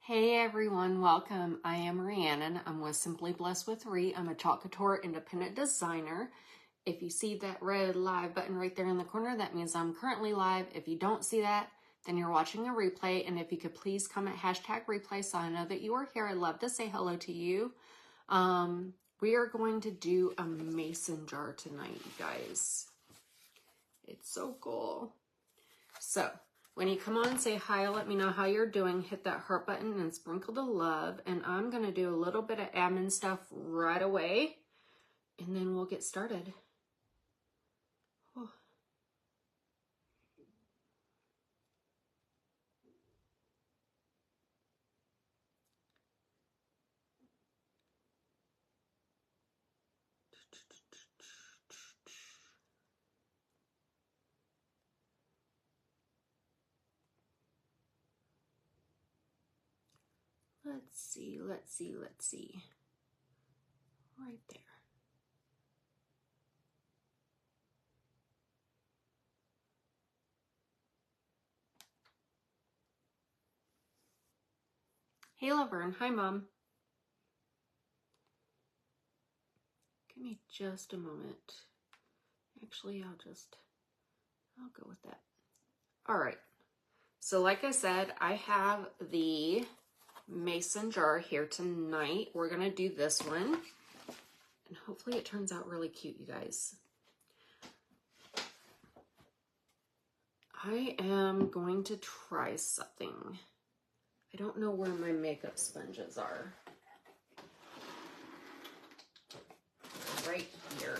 Hey everyone, welcome. I am Rhiannon. I'm with Simply Blessed with Rhi. I'm a chalk couture independent designer. If you see that red live button right there in the corner, that means I'm currently live. If you don't see that, then you're watching a replay. And if you could please comment hashtag replay so I know that you are here. I'd love to say hello to you. We are going to do a mason jar tonight, you guys. It's so cool. So when you come on, say hi, let me know how you're doing. Hit that heart button and sprinkle the love. And I'm going to do a little bit of admin stuff right away. And then we'll get started. Oh. Let's see. Right there. Hey, Laverne. Hi, Mom. Give me just a moment. Actually, I'll go with that. All right. So like I said, I have the mason jar here tonight. We're going to do this one. And hopefully it turns out really cute, you guys. I am going to try something. I don't know where my makeup sponges are. Right here.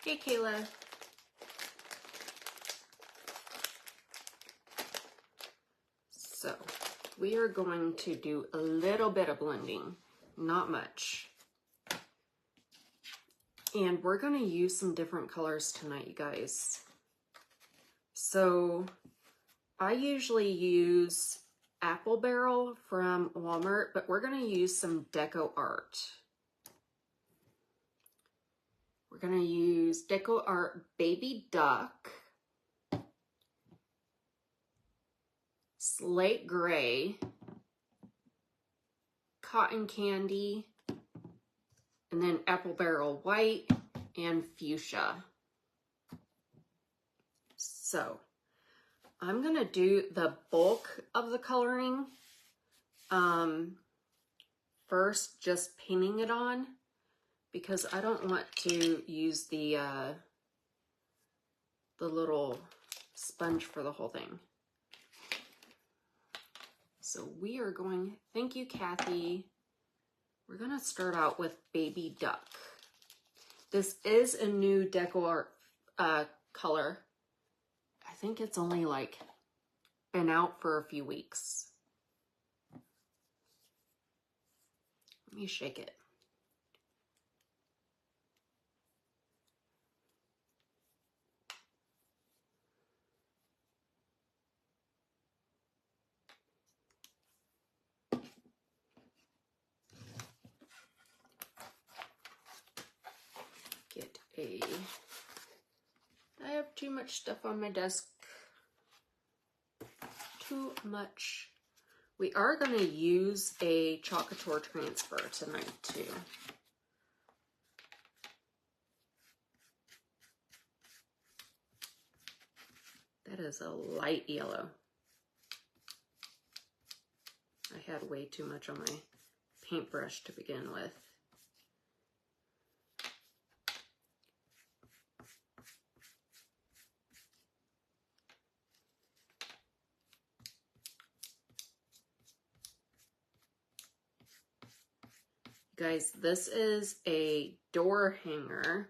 Hey, Kayla. So we are going to do a little bit of blending, not much. And we're going to use some different colors tonight, you guys. So I usually use Apple Barrel from Walmart, but we're going to use some Deco Art. We're going to use Deco Art Baby Duck, Slate Gray, Cotton Candy, and then Apple Barrel White and Fuchsia. So I'm going to do the bulk of the coloring. First, just painting it on, because I don't want to use the little sponge for the whole thing. So we are going, thank you, Kathy. We're going to start out with Baby Duck. This is a new Deco Art color. I think it's only like been out for a few weeks. Let me shake it. I have too much stuff on my desk. Too much. We are going to use a chalk couture transfer tonight too. That is a light yellow. I had way too much on my paintbrush to begin with. Guys, this is a door hanger,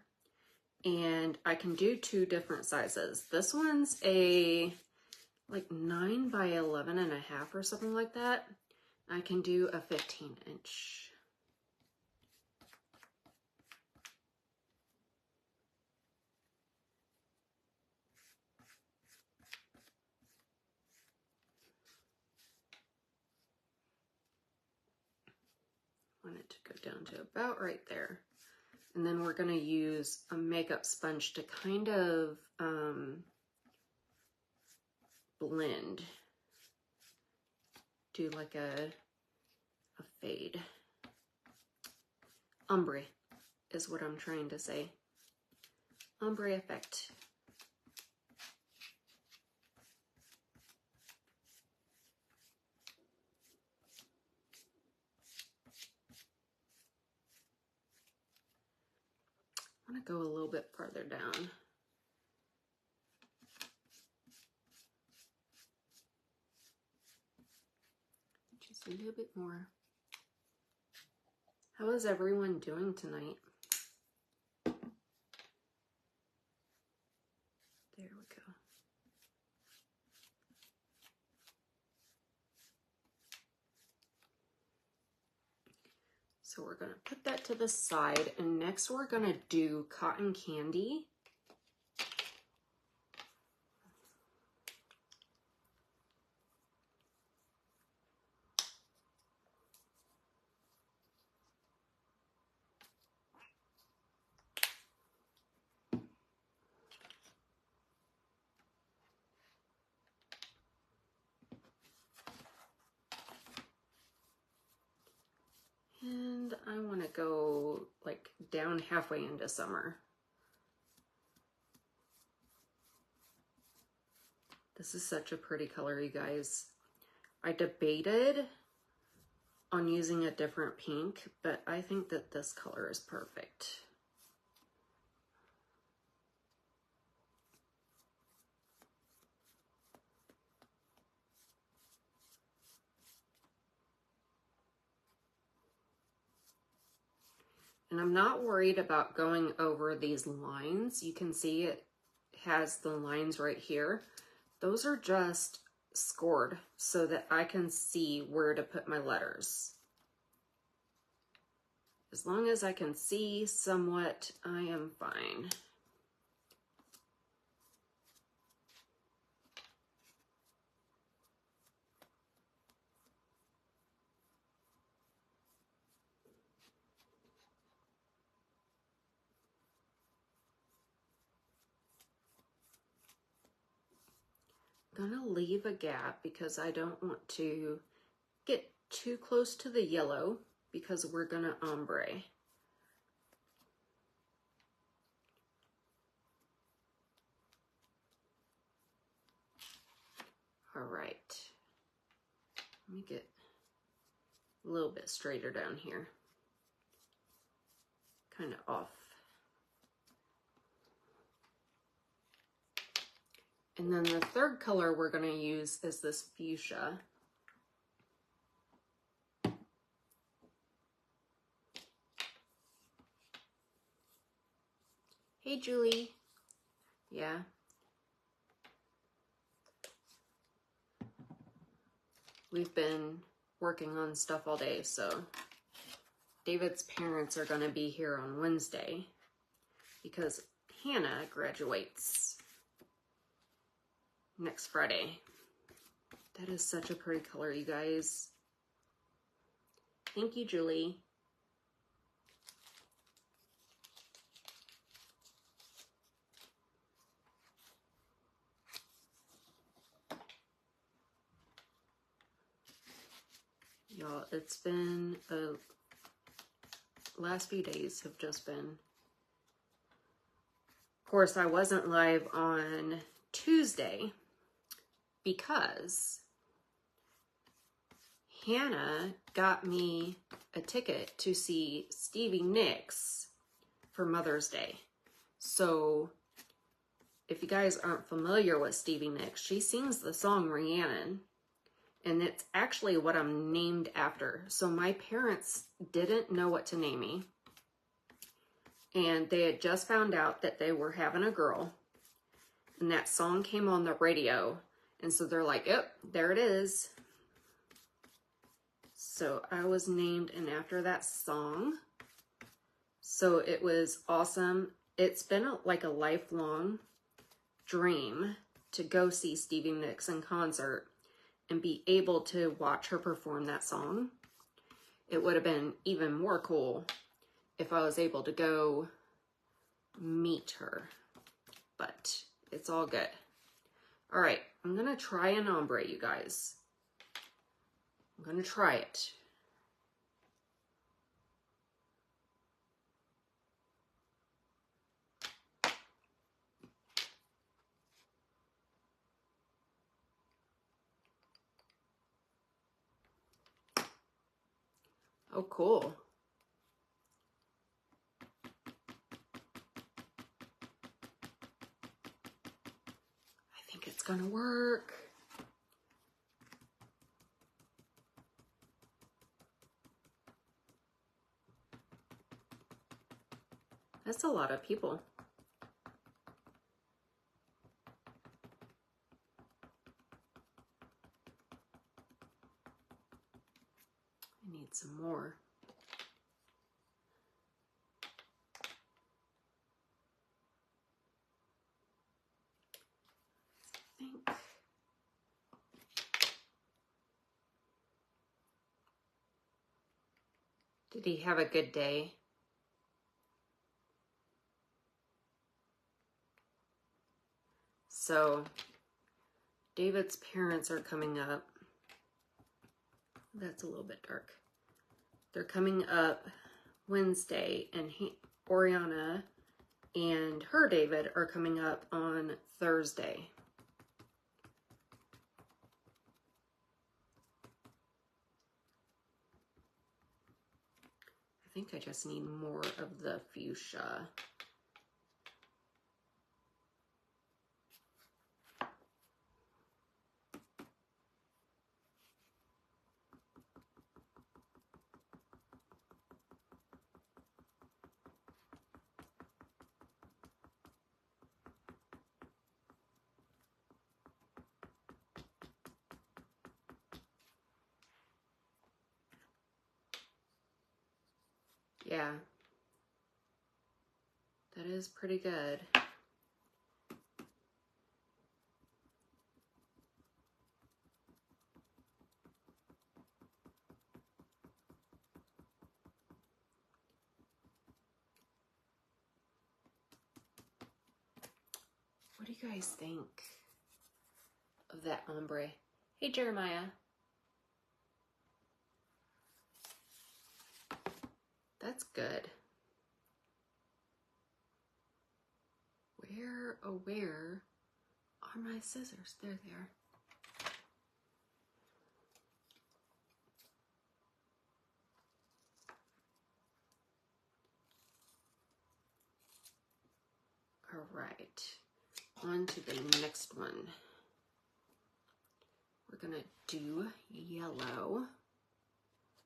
and I can do two different sizes. This one's a like 9 by 11.5 or something like that. I can do a 15-inch. Want it to go down to about right there. And then we're going to use a makeup sponge to kind of blend. Do like a fade. Ombre is what I'm trying to say. Ombre effect. I want to go a little bit farther down. Just a little bit more. How is everyone doing tonight? There we go. So we're going to put that to the side, and next we're going to do cotton candy. And I want to go like down halfway into summer. This is such a pretty color, you guys. I debated on using a different pink, but I think that this color is perfect. And I'm not worried about going over these lines. You can see it has the lines right here. Those are just scored so that I can see where to put my letters. As long as I can see somewhat, I am fine. I'm gonna leave a gap because I don't want to get too close to the yellow because we're gonna ombre. All right, let me get a little bit straighter down here, kind of off. And then the third color we're going to use is this fuchsia. Hey, Julie. Yeah. We've been working on stuff all day, so David's parents are going to be here on Wednesday because Hannah graduates next Friday. That is such a pretty color, you guys. Thank you, Julie. Y'all, it's been the last few days have just been. Of course, I wasn't live on Tuesday because Hannah got me a ticket to see Stevie Nicks for Mother's Day. So if you guys aren't familiar with Stevie Nicks, she sings the song Rhiannon, and it's actually what I'm named after. So my parents didn't know what to name me, and they had just found out that they were having a girl, and that song came on the radio, and so they're like, yep, there it is. So I was named in after that song. So it was awesome. It's been like a lifelong dream to go see Stevie Nicks in concert and be able to watch her perform that song. It would have been even more cool if I was able to go meet her, but it's all good. All right, I'm gonna try an ombre, you guys. I'm gonna try it. Oh, cool. I think it's gonna work. That's a lot of people. I need some more. I think. Did he have a good day? So, David's parents are coming up. That's a little bit dark. They're coming up Wednesday, and Oriana and her David are coming up on Thursday. I think I just need more of the fuchsia. Yeah, that is pretty good. What do you guys think of that ombre? Hey, Jeremiah. That's good. Where are my scissors? There they are. All right, on to the next one. We're gonna do yellow,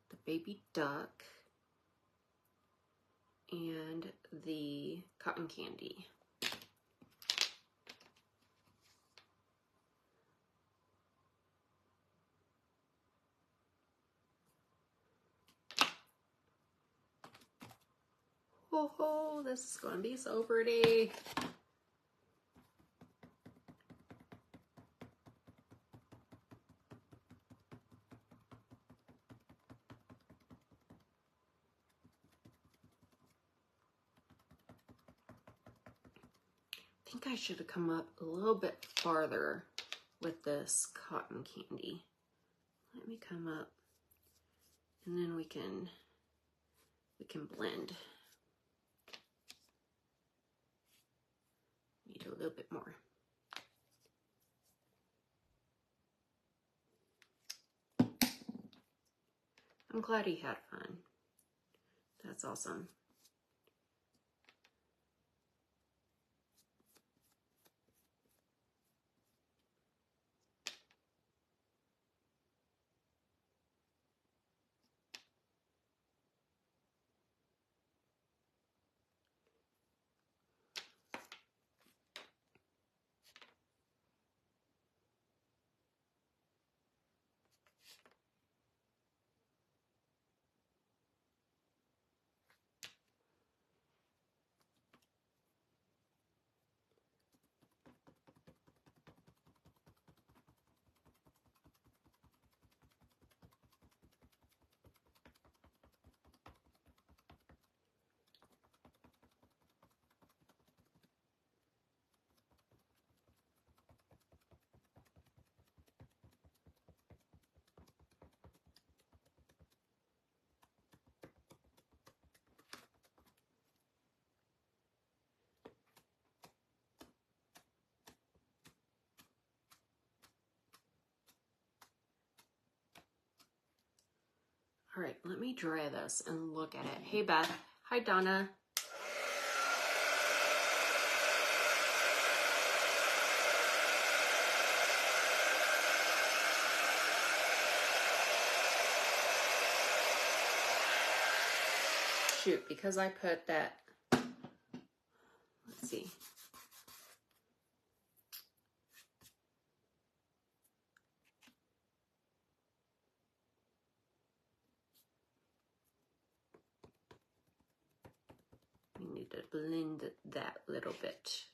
the baby duck, and the cotton candy. Oh, this is gonna be so pretty. I think I should have come up a little bit farther with this cotton candy. Let me come up, and then we can blend. Need a little bit more. I'm glad he had fun. That's awesome. All right, let me dry this and look at it. Hey, Beth. Hi, Donna. Shoot, because I put that, let's see. We need to blend that a little bit.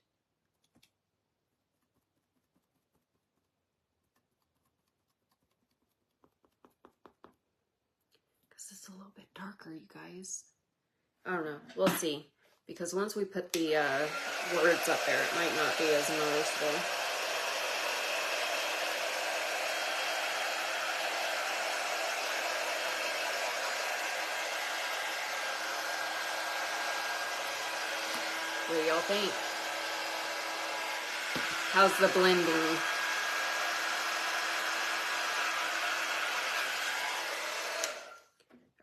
Because it's a little bit darker, you guys. I don't know. We'll see. Because once we put the words up there, it might not be as noticeable. What do y'all think? How's the blending?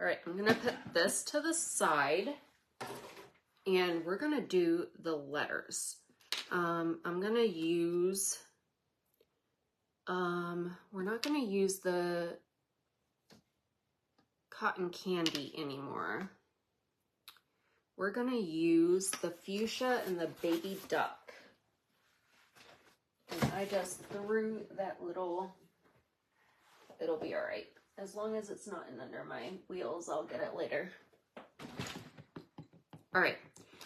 All right, I'm gonna put this to the side and we're gonna do the letters. I'm gonna use, we're not gonna use the cotton candy anymore. We're gonna use the fuchsia and the baby duck. And I just threw that little, it'll be all right. As long as it's not in under my wheels, I'll get it later. All right,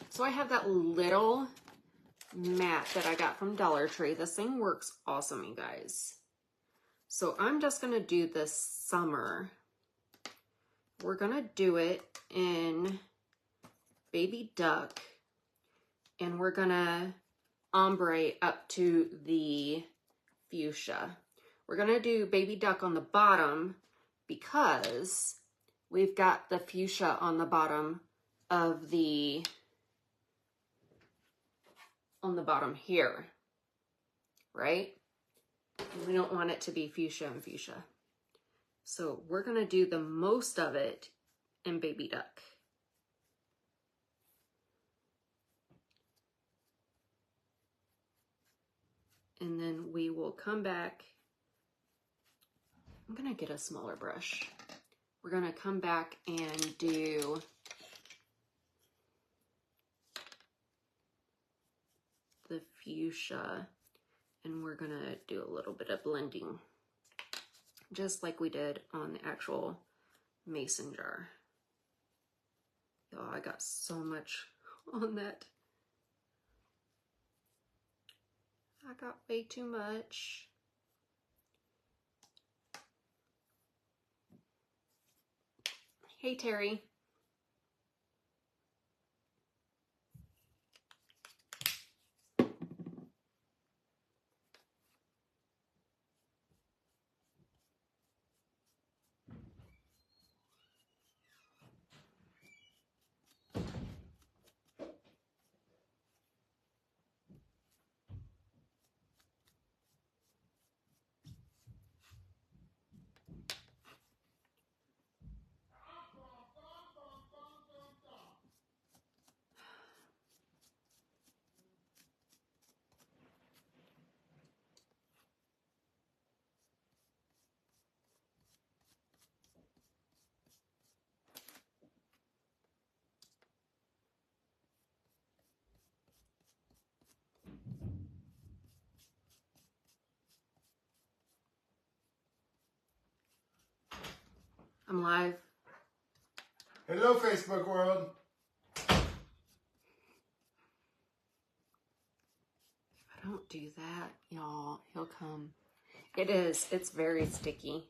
so I have that little mat that I got from Dollar Tree. This thing works awesome, you guys. So I'm just gonna do this summer. We're gonna do it in baby duck, and we're gonna ombre up to the fuchsia. We're gonna do baby duck on the bottom because we've got the fuchsia on the bottom of the, on the bottom here, right? We don't want it to be fuchsia and fuchsia. So we're gonna do the most of it in baby duck. And then we will come back. I'm gonna get a smaller brush. We're gonna come back and do the fuchsia, and we're gonna do a little bit of blending, just like we did on the actual mason jar. Oh, I got so much on that. I got way too much. Hey, Terry. I'm live. Hello, Facebook world. If I don't do that, y'all, he'll come. It's very sticky.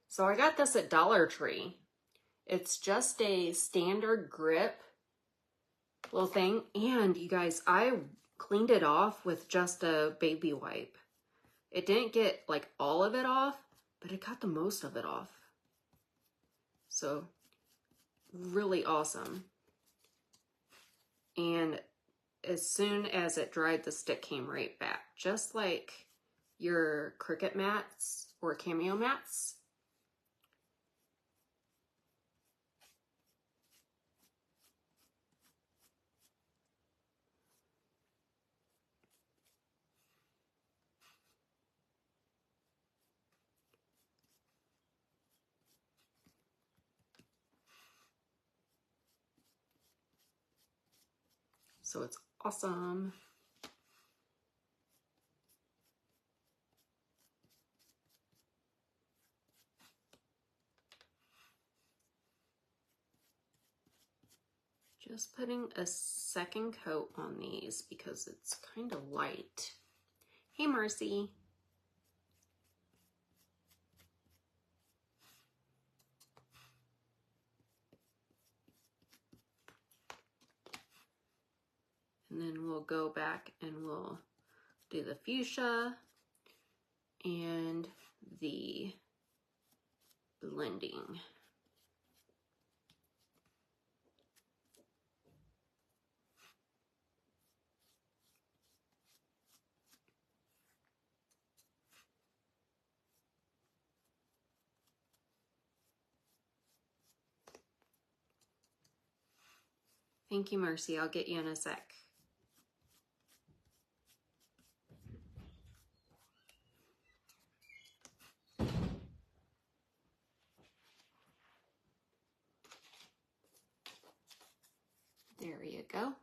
So I got this at Dollar Tree. It's just a standard grip little thing. And you guys, I cleaned it off with just a baby wipe. It didn't get like all of it off, but it got the most of it off. So really awesome. And as soon as it dried, the stick came right back, just like your Cricut mats or Cameo mats. So it's awesome. Just putting a second coat on these because it's kind of light. Hey, Marcy. And then we'll go back and we'll do the fuchsia and the blending. Thank you, Mercy. I'll get you in a sec. There you go.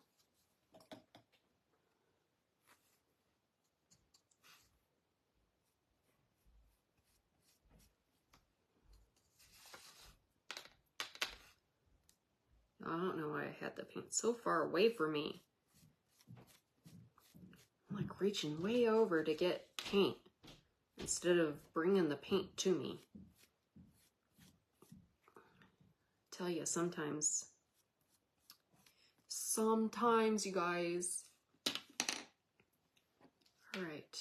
I don't know why I had the paint so far away from me. I'm like reaching way over to get paint instead of bringing the paint to me. I tell you, sometimes you guys. All right,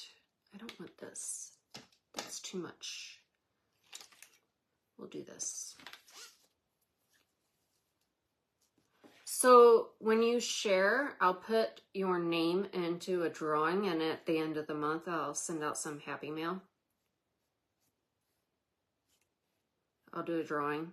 I don't want this. That's too much. We'll do this. So when you share, I'll put your name into a drawing, and at the end of the month, I'll send out some happy mail. I'll do a drawing.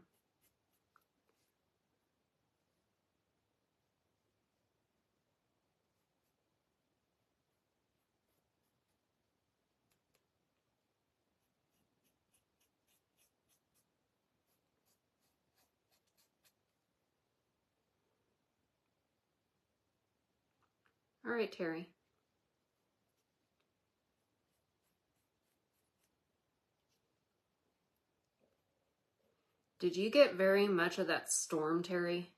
All right, Terry. Did you get very much of that storm, Terry?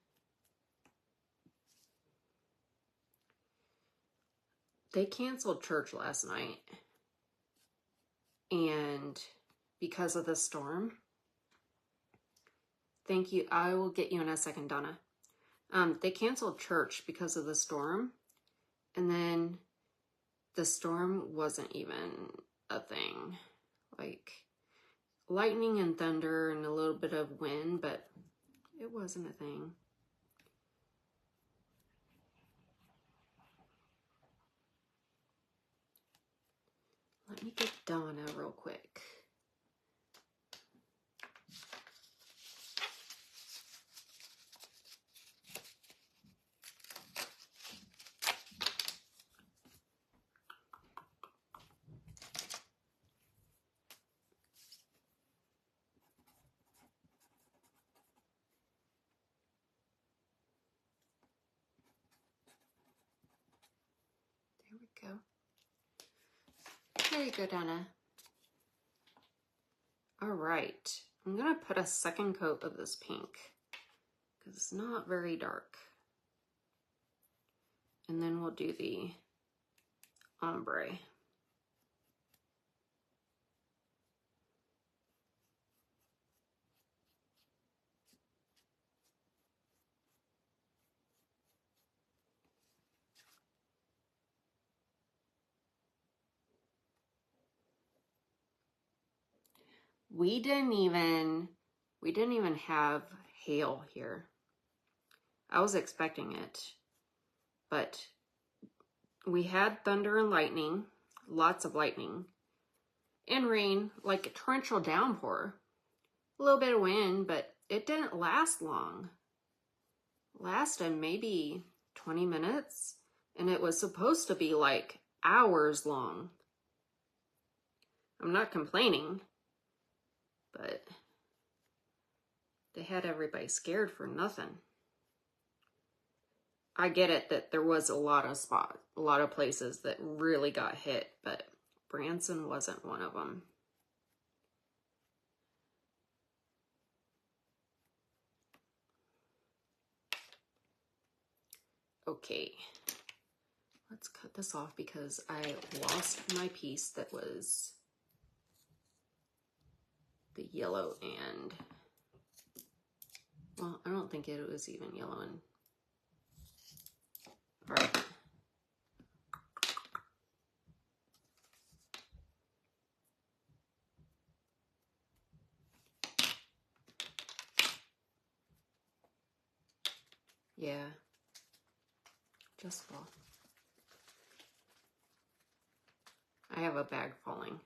They canceled church last night. And because of the storm, thank you. I will get you in a second, Donna. They canceled church because of the storm. And then the storm wasn't even a thing. Like lightning and thunder and a little bit of wind, but it wasn't a thing. Let me get Donna real quick. There we go. There you go, Donna. All right. I'm going to put a second coat of this pink because it's not very dark. And then we'll do the ombre. We didn't even have hail here. I was expecting it, but we had thunder and lightning, lots of lightning, and rain, like a torrential downpour. A little bit of wind, but it didn't last long. It lasted maybe 20 minutes, and it was supposed to be like hours long. I'm not complaining, but they had everybody scared for nothing. I get it that there was a lot of places that really got hit, but Branson wasn't one of them. Okay, let's cut this off because I lost my piece that was the yellow and, well, I don't think it was even yellow and, all right. Yeah, just fall. I have a bag falling.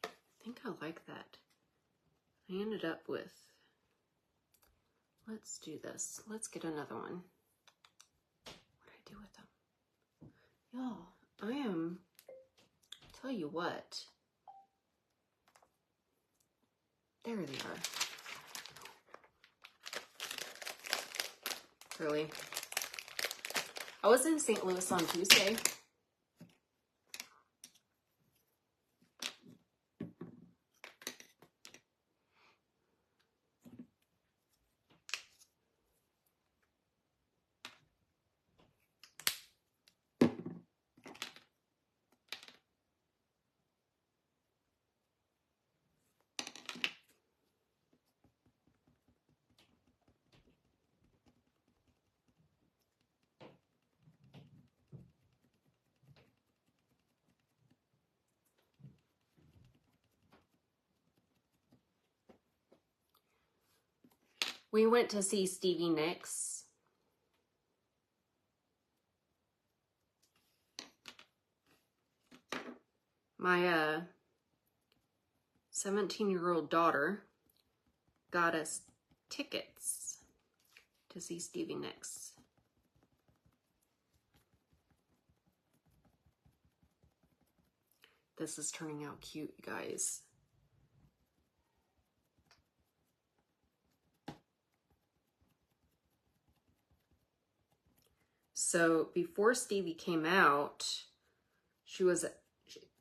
I think I like that. I ended up with, let's do this. Let's get another one. What did I do with them? Y'all, tell you what. There they are. Really? I was in St. Louis on Tuesday. We went to see Stevie Nicks. My 17-year-old daughter got us tickets to see Stevie Nicks. This is turning out cute, you guys. So before Stevie came out,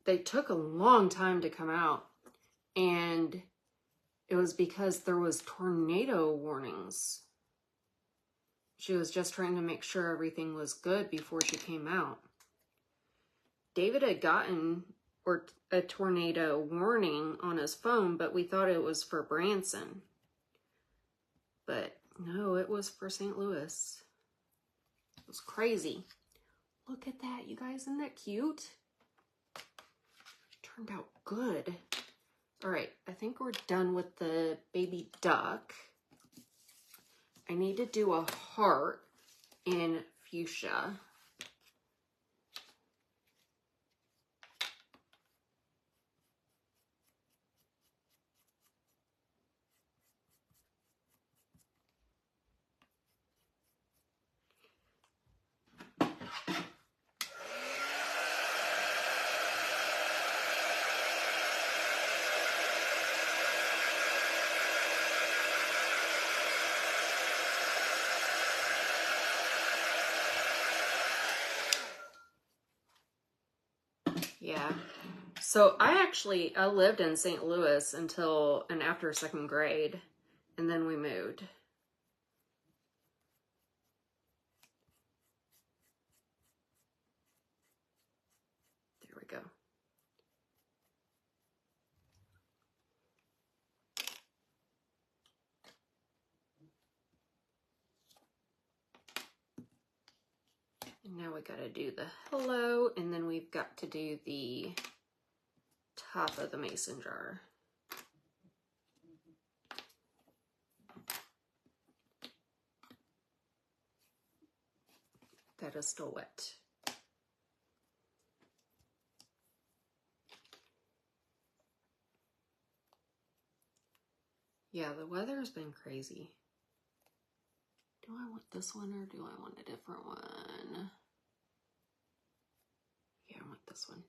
they took a long time to come out, and it was because there was tornado warnings. She was just trying to make sure everything was good before she came out. David had gotten a tornado warning on his phone, but we thought it was for Branson. But no, it was for St. Louis. It was crazy. Look at that, you guys. Isn't that cute? Turned out good. All right, I think we're done with the baby duck. I need to do a heart in fuchsia. Yeah. So I lived in St. Louis until and after second grade, and then we moved. There we go. And now we got to do the hello, and then we've got to do the top of the mason jar. That is still wet. Yeah, the weather has been crazy. Do I want this one or do I want a different one? Yeah, I want this one.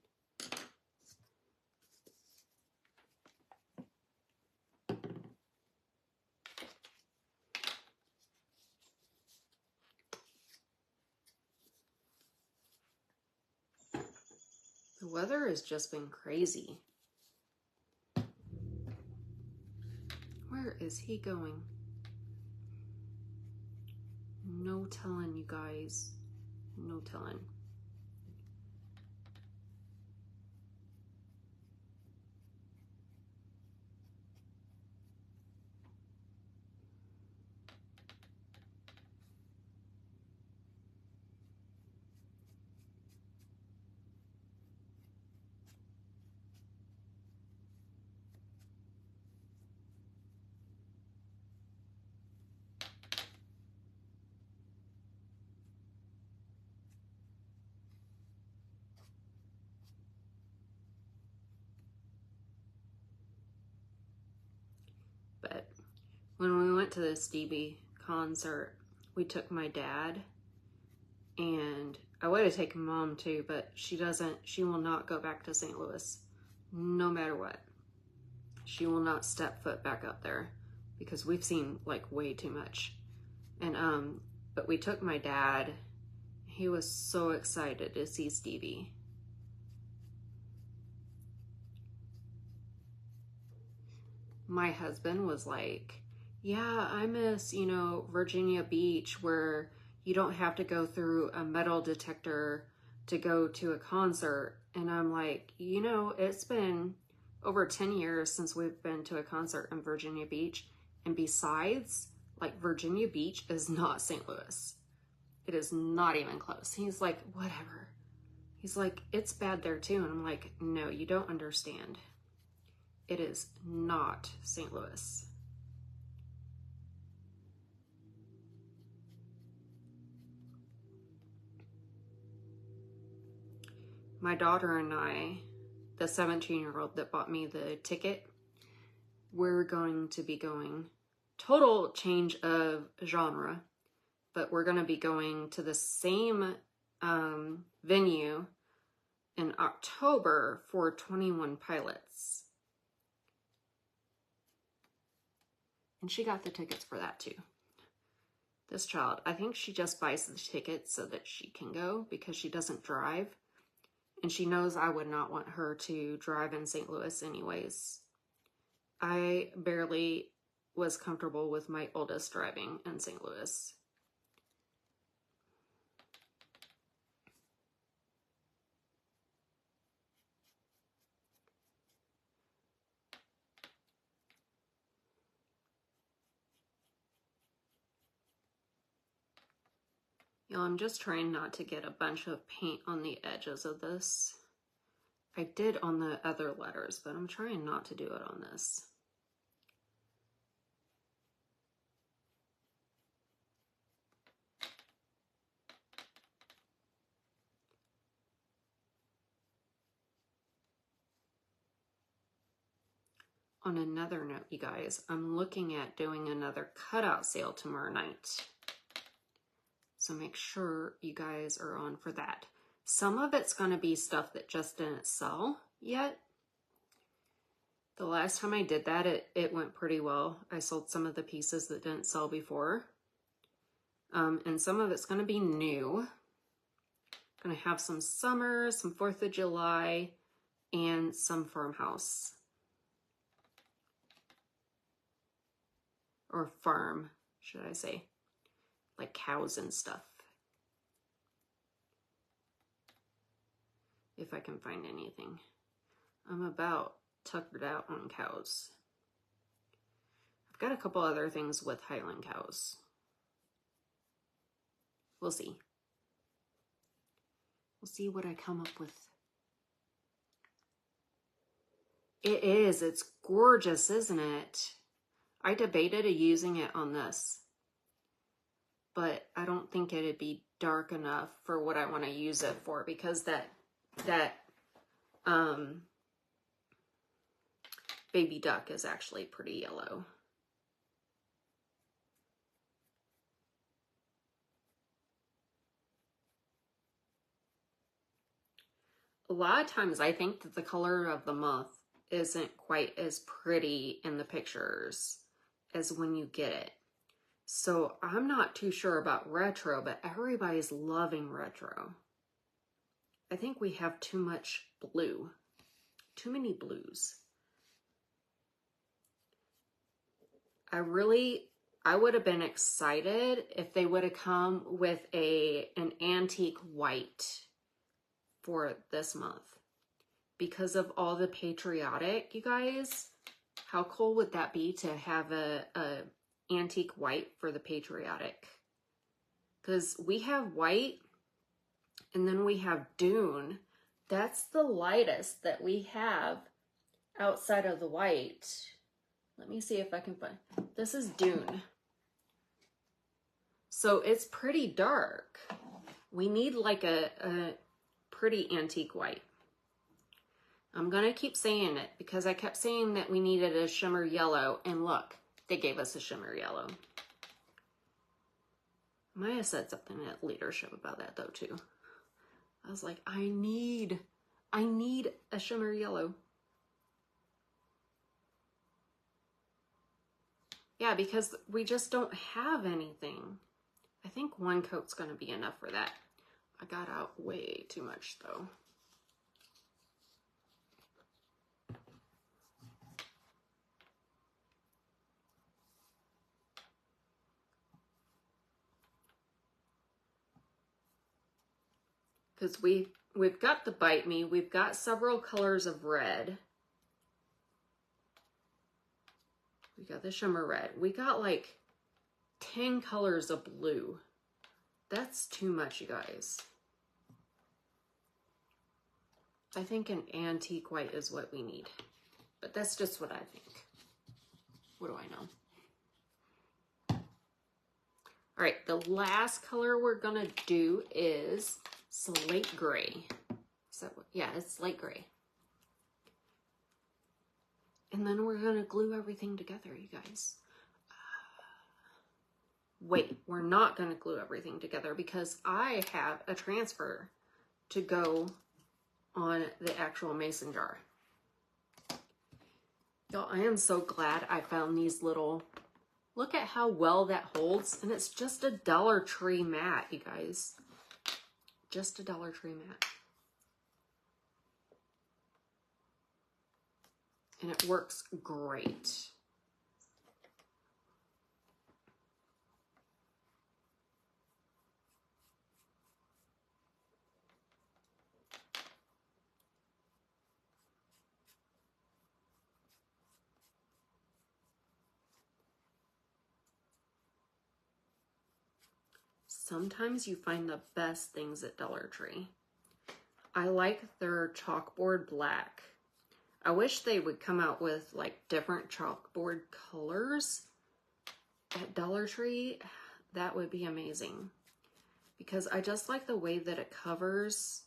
The weather has just been crazy. Where is he going? No telling, you guys. No telling. But when we went to the Stevie concert, we took my dad, and I would have taken mom too, but she will not go back to St. Louis, no matter what. She will not step foot back up there because we've seen like way too much. And but we took my dad. He was so excited to see Stevie. My husband was like, yeah, I miss, Virginia Beach, where you don't have to go through a metal detector to go to a concert. And I'm like, it's been over 10 years since we've been to a concert in Virginia Beach. And besides, like, Virginia Beach is not St. Louis. It is not even close. He's like, whatever. He's like, it's bad there too. And I'm like, no, you don't understand. It is not St. Louis. My daughter and I, the 17-year-old that bought me the ticket, we're going to be going, total change of genre, but we're going to be going to the same venue in October for 21 Pilots. And she got the tickets for that too. This child, I think she just buys the tickets so that she can go because she doesn't drive. And she knows I would not want her to drive in St. Louis anyways. I barely was comfortable with my oldest driving in St. Louis. Y'all, I'm just trying not to get a bunch of paint on the edges of this. I did on the other letters, but I'm trying not to do it on this. On another note, you guys, I'm looking at doing another cutout sale tomorrow night. So make sure you guys are on for that. Some of it's going to be stuff that just didn't sell yet. The last time I did that, it went pretty well. I sold some of the pieces that didn't sell before. And some of it's going to be new. Going to have some summer, some 4th of July, and some farmhouse. Or farm, should I say. Like cows and stuff. If I can find anything. I'm about tuckered out on cows. I've got a couple other things with Highland cows. We'll see. We'll see what I come up with. It is. It's gorgeous, isn't it? I debated using it on this. But I don't think it'd be dark enough for what I want to use it for, because that baby duck is actually pretty yellow. a lot of times I think that the color of the month isn't quite as pretty in the pictures as when you get it. So I'm not too sure about retro, but everybody's loving retro. I think we have too much blue, too many blues. I would have been excited if they would have come with an antique white for this month. Because of all the patriotic, you guys, how cool would that be to have a antique white for the patriotic? Because we have white and then we have Dune. That's the lightest that we have outside of the white. Let me see if I can find, this is Dune. So it's pretty dark. We need like a pretty antique white. I'm gonna keep saying it because I kept saying that we needed a shimmer yellow, and look, they gave us a shimmer yellow. I might have said something at leadership about that though too. I was like, I need a shimmer yellow. Yeah, because we just don't have anything. I think one coat's gonna be enough for that. I got out way too much though. Because we've got the Bite Me, we've got several colors of red. We got the shimmer red. We got like 10 colors of blue. That's too much, you guys. I think an antique white is what we need. But that's just what I think. What do I know? All right, the last color we're gonna do is slate gray. Is that what? Yeah, it's slate gray. And then we're gonna glue everything together, you guys. Wait, we're not gonna glue everything together because I have a transfer to go on the actual mason jar. Y'all, I am so glad I found these little, look at how well that holds. And it's just a Dollar Tree mat, you guys. Just a Dollar Tree mat. And it works great. Sometimes you find the best things at Dollar Tree. I like their chalkboard black. I wish they would come out with like different chalkboard colors at Dollar Tree. That would be amazing. Because I just like the way that it covers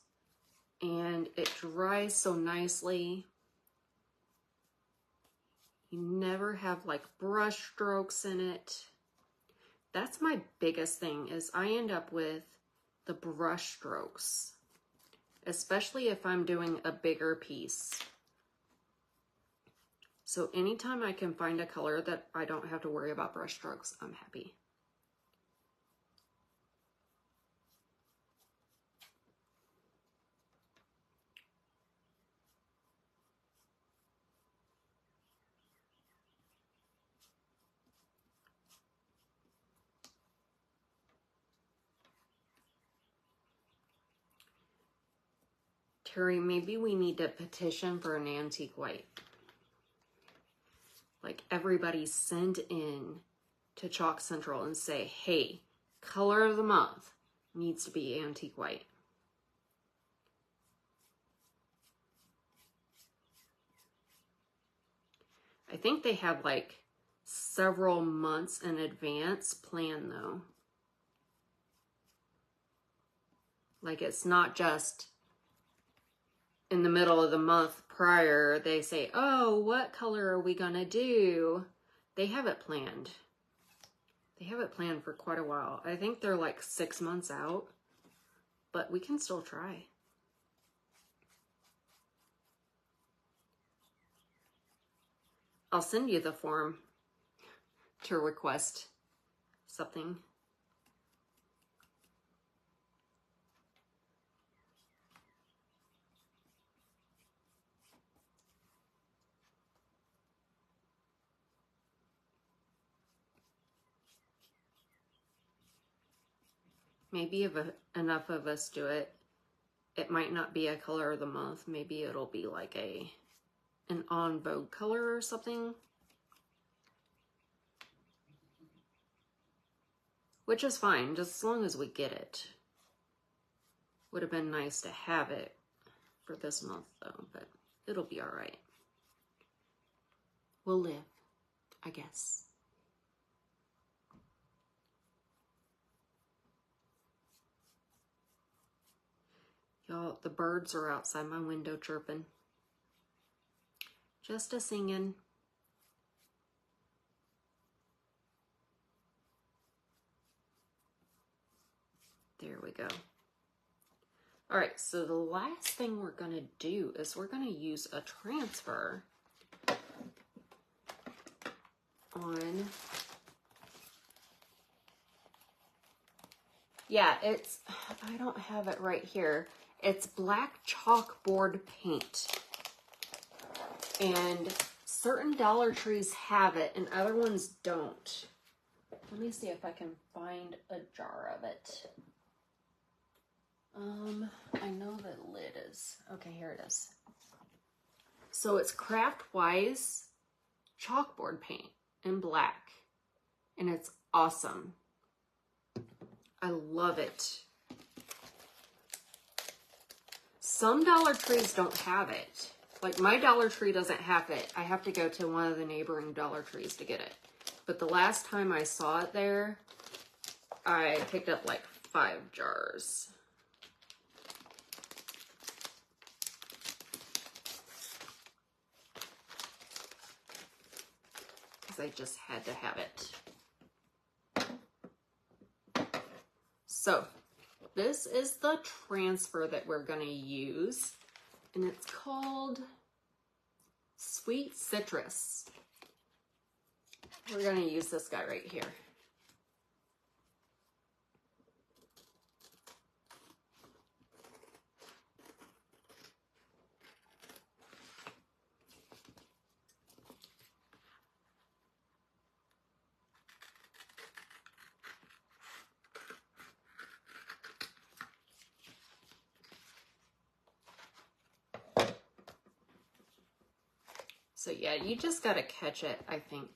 and it dries so nicely. You never have like brush strokes in it. That's my biggest thing, is I end up with the brush strokes, especially if I'm doing a bigger piece. So anytime I can find a color that I don't have to worry about brush strokes, I'm happy. Terry, maybe we need to petition for an antique white. Like everybody send in to Chalk Central and say, hey, color of the month needs to be antique white. I think they have like several months in advance planned though. Like it's not just in the middle of the month prior, they say, oh, what color are we gonna do? They have it planned. They have it planned for quite a while. I think they're like 6 months out, but we can still try. I'll send you the form to request something. Maybe if enough of us do it, it might not be a color of the month. Maybe it'll be like an on vogue color or something. Which is fine, just as long as we get it. Would have been nice to have it for this month though, but it'll be all right. We'll live, I guess. Y'all, the birds are outside my window chirping. Just a singing. There we go. All right, so the last thing we're gonna do is we're gonna use a transfer on, yeah, it's, I don't have it right here. It's black chalkboard paint. And certain Dollar Trees have it and other ones don't. Let me see if I can find a jar of it. I know the lid is, okay, here it is. So it's Craft Wise chalkboard paint in black, and it's awesome. I love it. Some Dollar Trees don't have it. Like my Dollar Tree doesn't have it. I have to go to one of the neighboring Dollar Trees to get it. But the last time I saw it there, I picked up like 5 jars. Because I just had to have it. So, this is the transfer that we're going to use. And it's called Sweet Citrus. We're going to use this guy right here. So yeah, you just got to catch it, I think.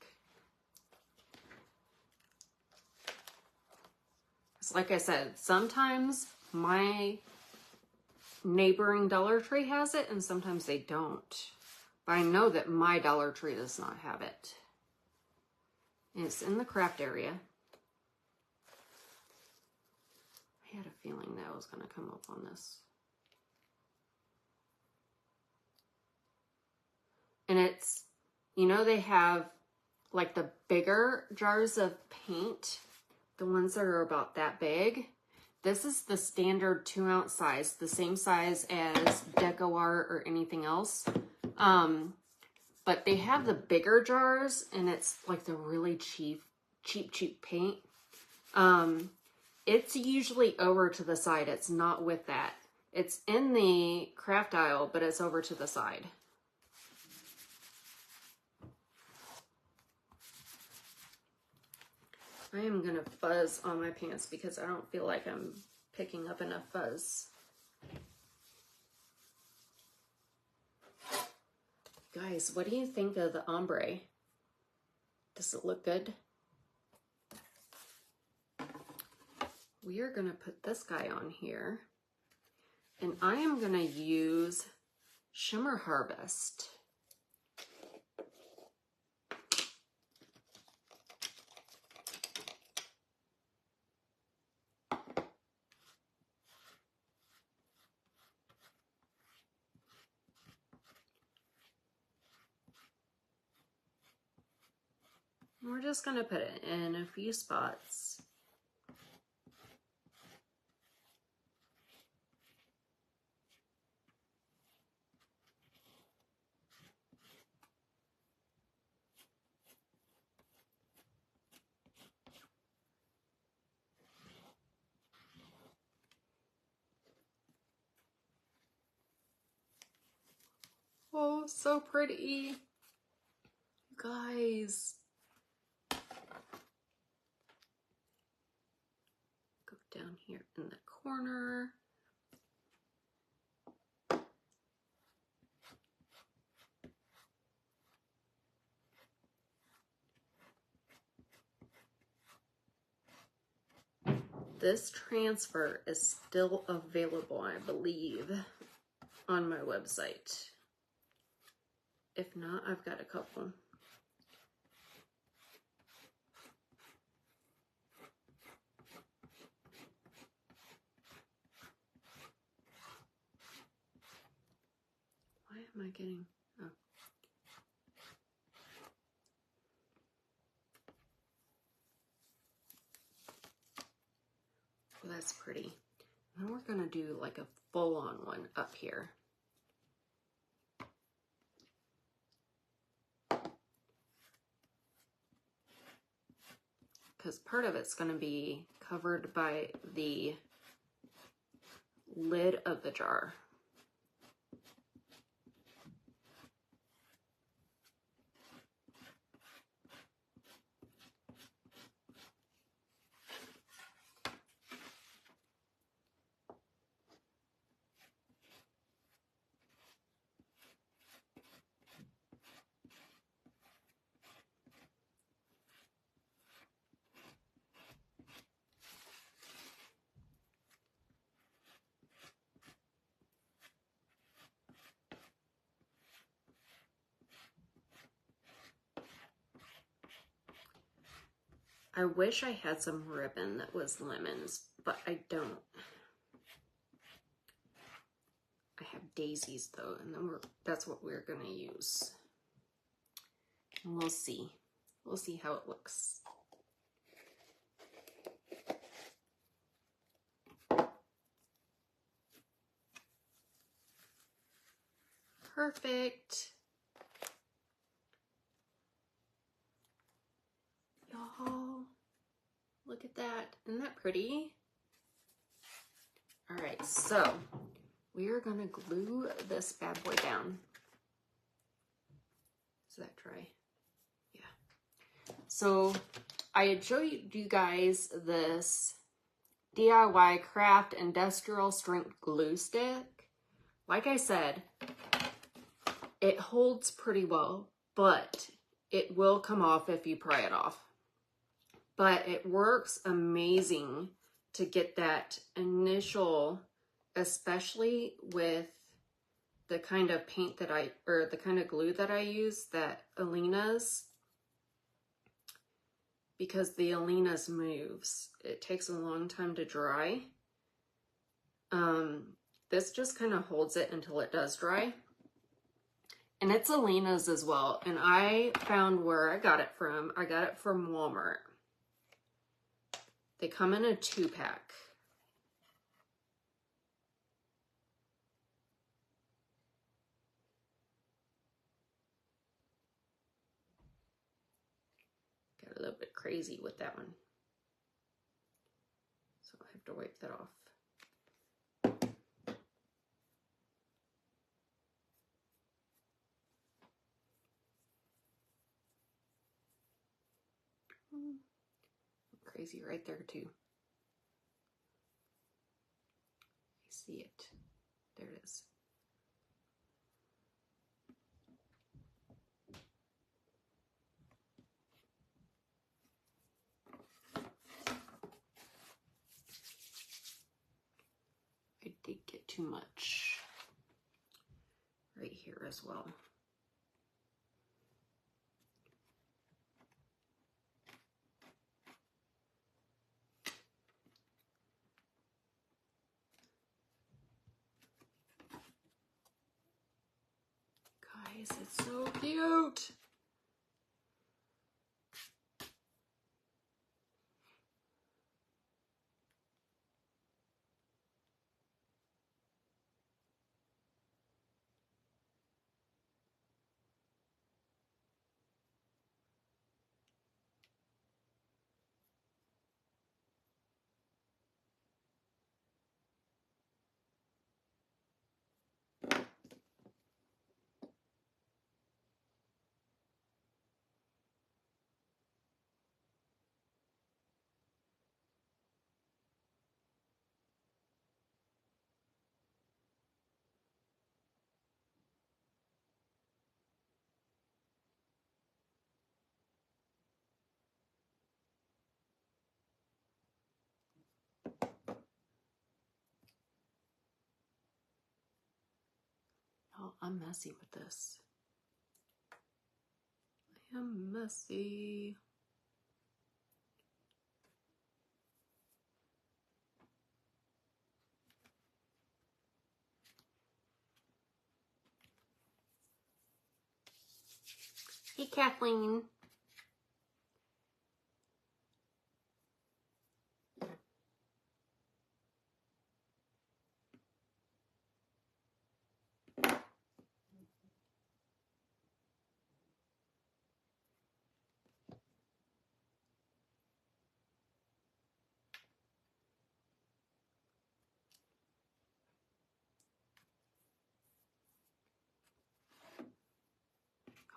It's like I said, sometimes my neighboring Dollar Tree has it and sometimes they don't. But I know that my Dollar Tree does not have it. And it's in the craft area. I had a feeling that I was going to come up on this. And it's, you know, they have like the bigger jars of paint, the ones that are about that big. This is the standard 2-ounce size, the same size as Deco Art or anything else. But they have the bigger jars and it's like the really cheap paint. It's usually over to the side. It's not with that. It's in the craft aisle, but it's over to the side. I am going to fuzz on my pants because I don't feel like I'm picking up enough fuzz. Guys, what do you think of the ombre? Does it look good? We are going to put this guy on here. And I am going to use Shimmer Harvest. We're just going to put it in a few spots. Oh, so pretty. You guys. Go down here in the corner. This transfer is still available, I believe, on my website. If not, I've got a couple. Why am I getting... Oh. Well, that's pretty. Then we're gonna do like a full-on one up here. Because part of it's gonna be covered by the lid of the jar. I wish I had some ribbon that was lemons, but I don't. I have daisies though, and then that's what we're gonna use. And we'll see. We'll see how it looks. Perfect. Y'all, look at that. Isn't that pretty? All right, so we are gonna glue this bad boy down. Is that dry? Yeah. So I had showed you guys this DIY craft industrial strength glue stick. Like I said, it holds pretty well, but it will come off if you pry it off. But it works amazing to get that initial, especially with the kind of paint that the kind of glue that I use, that Alina's, because the Alina's moves. It takes a long time to dry. This just kind of holds it until it does dry. And it's Alina's as well. And I found where I got it from. I got it from Walmart. They come in a 2-pack. Got a little bit crazy with that one. So I have to wipe that off. Crazy right there too. I see it. There it is. I did get too much right here as well. Guys, it's so cute. I'm messy with this. I am messy. Hey, Kathleen.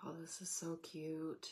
Oh, this is so cute.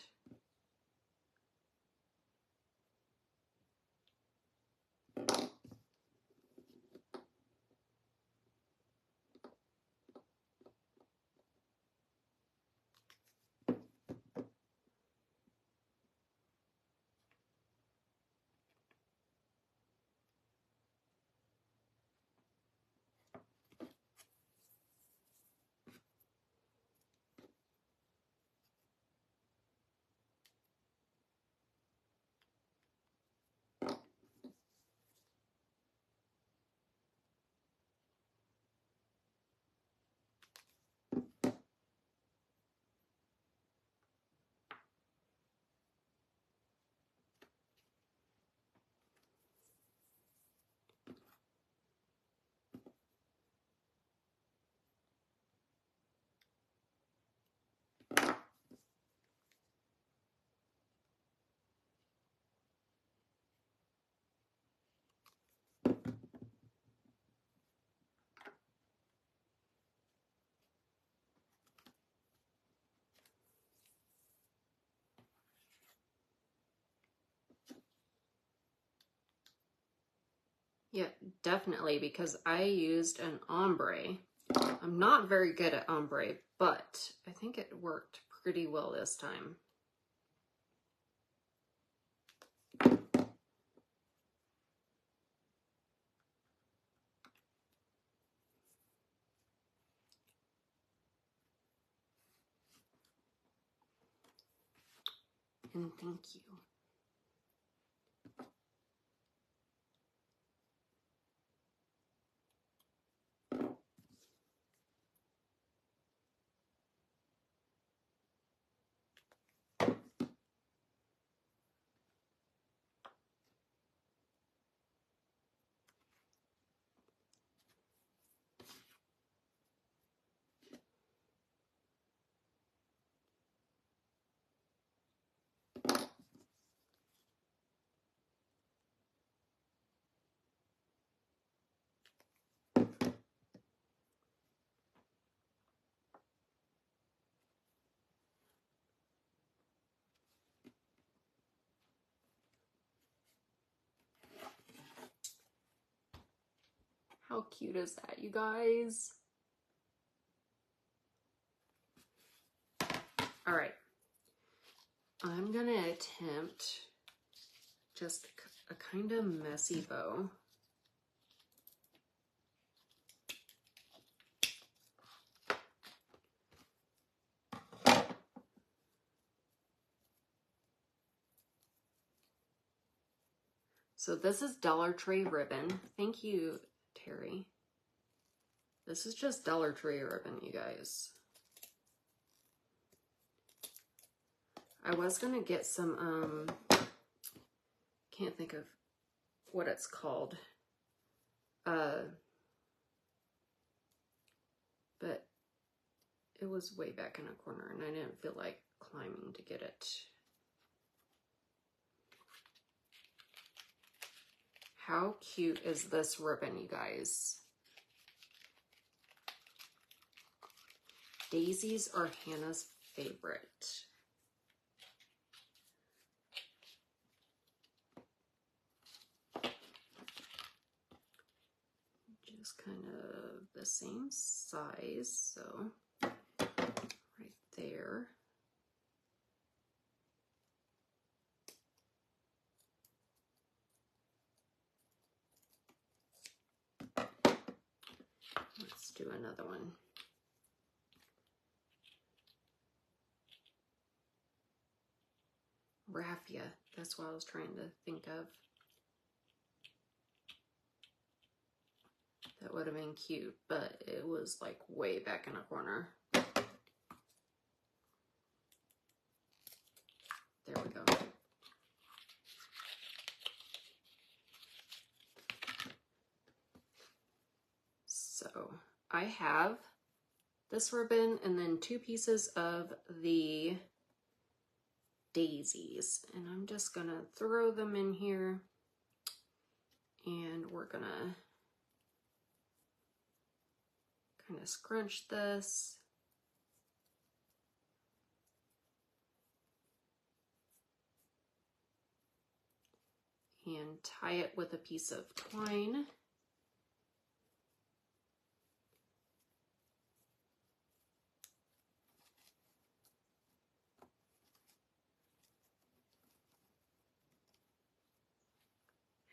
Yeah, definitely, because I used an ombre. I'm not very good at ombre, but I think it worked pretty well this time. And thank you. How cute is that, you guys? All right. I'm gonna attempt just a kind of messy bow. So this is Dollar Tree ribbon. Thank you, Terry. This is just Dollar Tree ribbon, you guys. I was gonna get some, can't think of what it's called. But it was way back in a corner and I didn't feel like climbing to get it. How cute is this ribbon, you guys? Daisies are Hannah's favorite. Just kind of the same size, so right there. Let's do another one. raffia. That's what I was trying to think of. That would have been cute, but it was like way back in a corner. There we go. So I have this ribbon and then 2 pieces of the daisies, and I'm just gonna throw them in here, and we're gonna kind of scrunch this. And tie it with a piece of twine.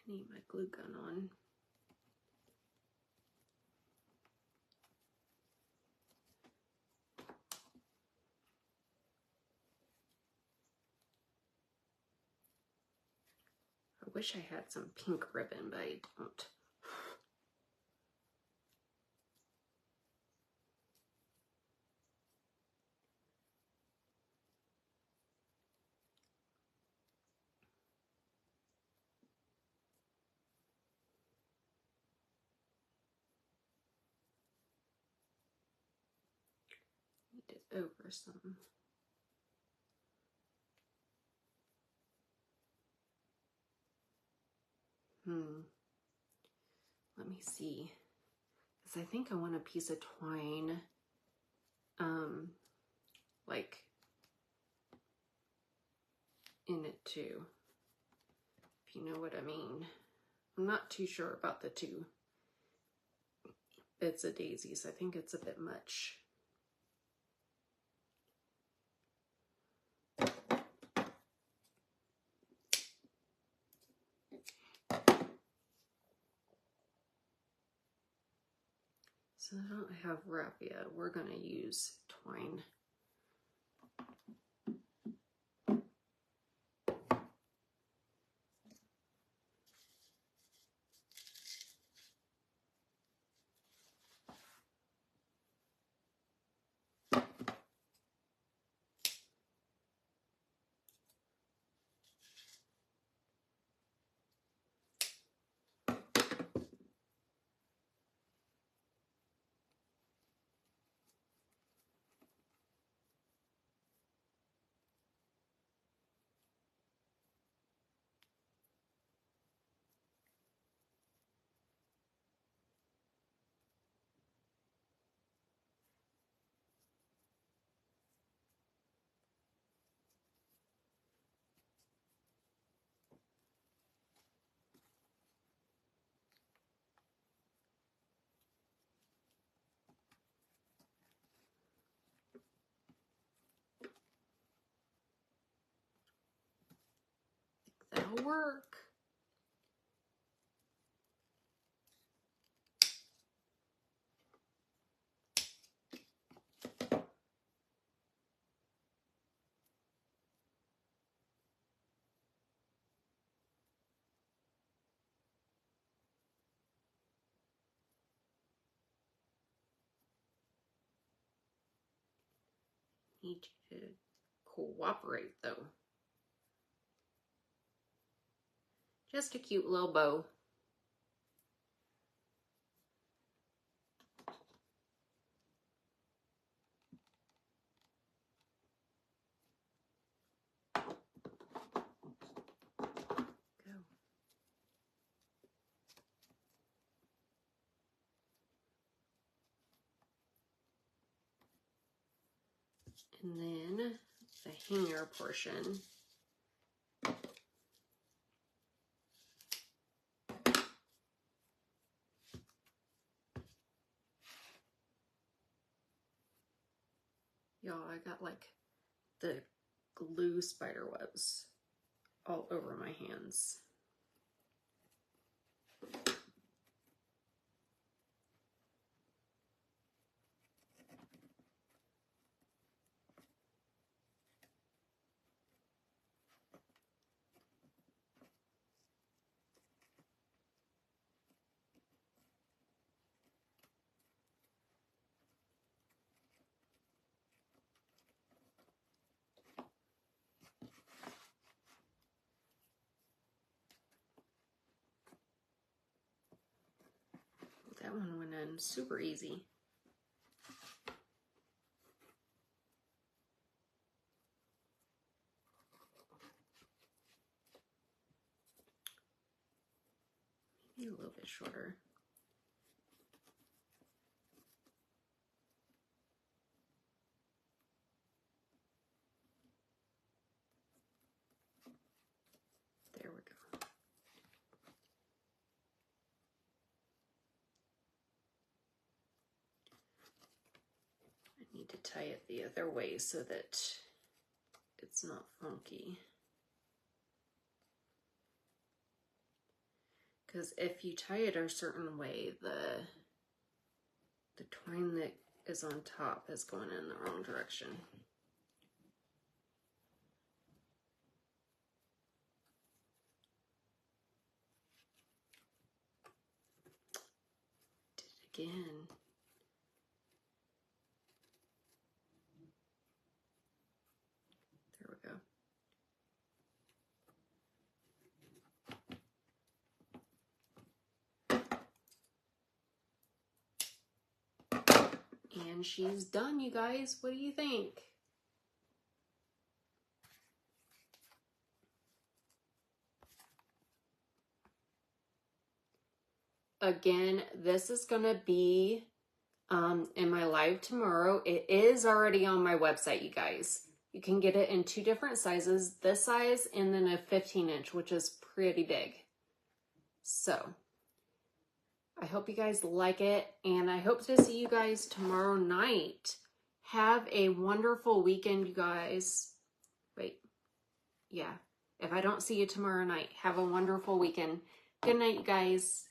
I need my glue gun on. I wish I had some pink ribbon, but I don't. Need it over some. Let me see. Because I think I want a piece of twine, like in it too, if you know what I mean. I'm not too sure about the 2 bits of daisies. I think it's a bit much. So I don't have raffia. We're going to use twine. That'll work. Need you to cooperate though. Just a cute little bow. Go. And then the hanger portion. Y'all, I got like the glue spider webs all over my hands. and super easy. Maybe a little bit shorter. There we go. I need to tie it the other way so that it's not funky. Because if you tie it a certain way, the twine that is on top is going in the wrong direction. Did it again. There we go. And she's done, you guys. What do you think? Again, this is going to be in my live tomorrow. It is already on my website, you guys. You can get it in 2 different sizes, this size and then a 15-inch, which is pretty big. So I hope you guys like it, and I hope to see you guys tomorrow night. Have a wonderful weekend, you guys. Wait, yeah. If I don't see you tomorrow night, have a wonderful weekend. Good night, you guys.